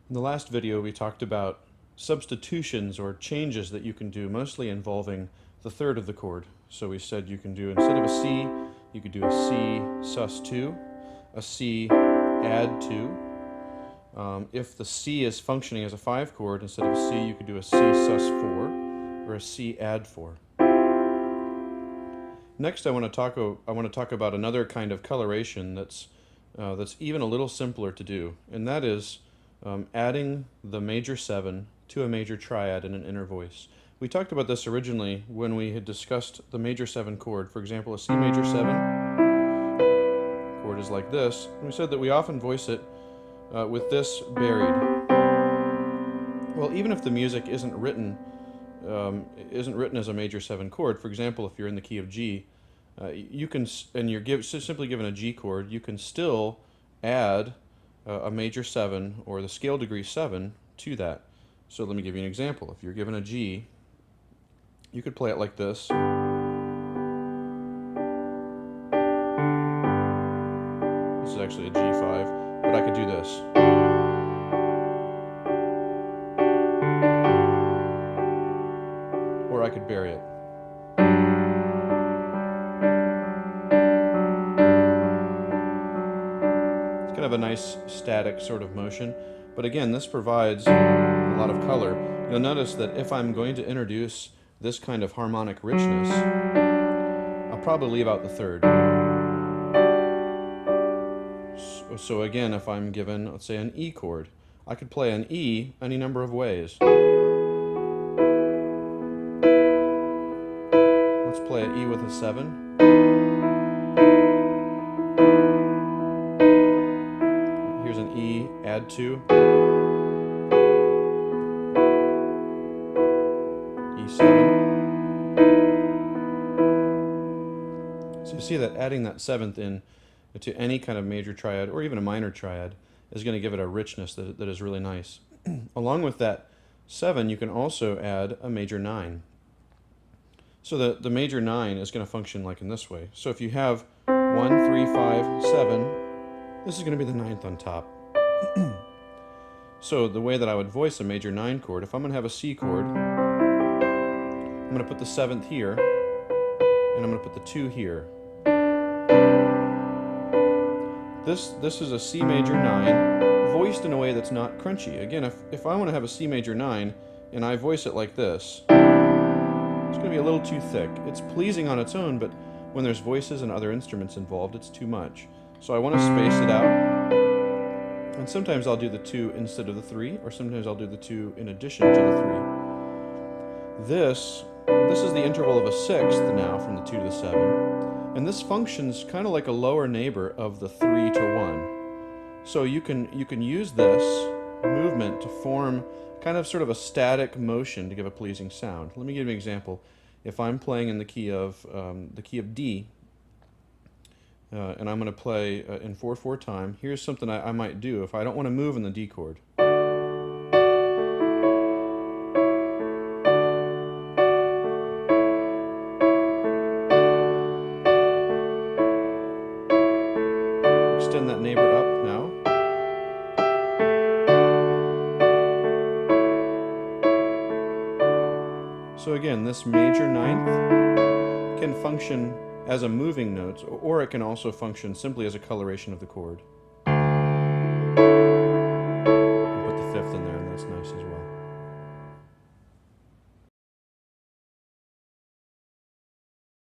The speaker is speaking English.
In the last video, we talked about substitutions or changes that you can do, mostly involving the third of the chord. So we said you can do, instead of a C, you could do a C sus2, a C add 2. If the C is functioning as a 5 chord, instead of a C, you could do a C sus4 or a C add 4. Next, I want to talk about another kind of coloration that's even a little simpler to do, and that is adding the major 7 to a major triad in an inner voice. We talked about this originally when we had discussed the major 7 chord. For example, a C major 7 chord is like this, and we said that we often voice it with this buried. Well, even if the music isn't written as a major 7 chord, for example, if you're in the key of G, you can, and you're simply given a G chord, you can still add a major 7 or the scale degree 7 to that. So let me give you an example. If you're given a G, you could play it like this. This is actually a G5, but I could do this. Or I could bury it. Kind of a nice static sort of motion, but again, this provides a lot of color. You'll notice that if I'm going to introduce this kind of harmonic richness, I'll probably leave out the third. So again, if I'm given, let's say, an E chord, I could play an E any number of ways. Let's play an E with a 7. Here's an E, add 2, E7. So you see that adding that 7th in to any kind of major triad or even a minor triad is going to give it a richness that is really nice. Along with that 7, you can also add a major 9. So the major 9 is going to function like in this way. So if you have 1, 3, 5, 7, this is going to be the 9th on top. So the way that I would voice a major 9 chord, if I'm going to have a C chord, I'm going to put the 7th here, and I'm going to put the 2 here. This is a C major 9, voiced in a way that's not crunchy. Again, if I want to have a C major 9, and I voice it like this, it's going to be a little too thick. It's pleasing on its own, but when there's voices and other instruments involved, it's too much. So I want to space it out. And sometimes I'll do the 2 instead of the 3, or sometimes I'll do the 2 in addition to the 3. This is the interval of a 6th now from the 2 to the 7. And this functions kind of like a lower neighbor of the 3 to 1. So you can use this movement to form kind of sort of a static motion to give a pleasing sound. Let me give you an example. If I'm playing in the key of D, and I'm going to play in 4/4 time, here's something I might do if I don't want to move in the D chord. Extend that neighbor up now. So again, this major 9th can function as a moving note, or it can also function simply as a coloration of the chord. And put the 5th in there, and that's nice as well.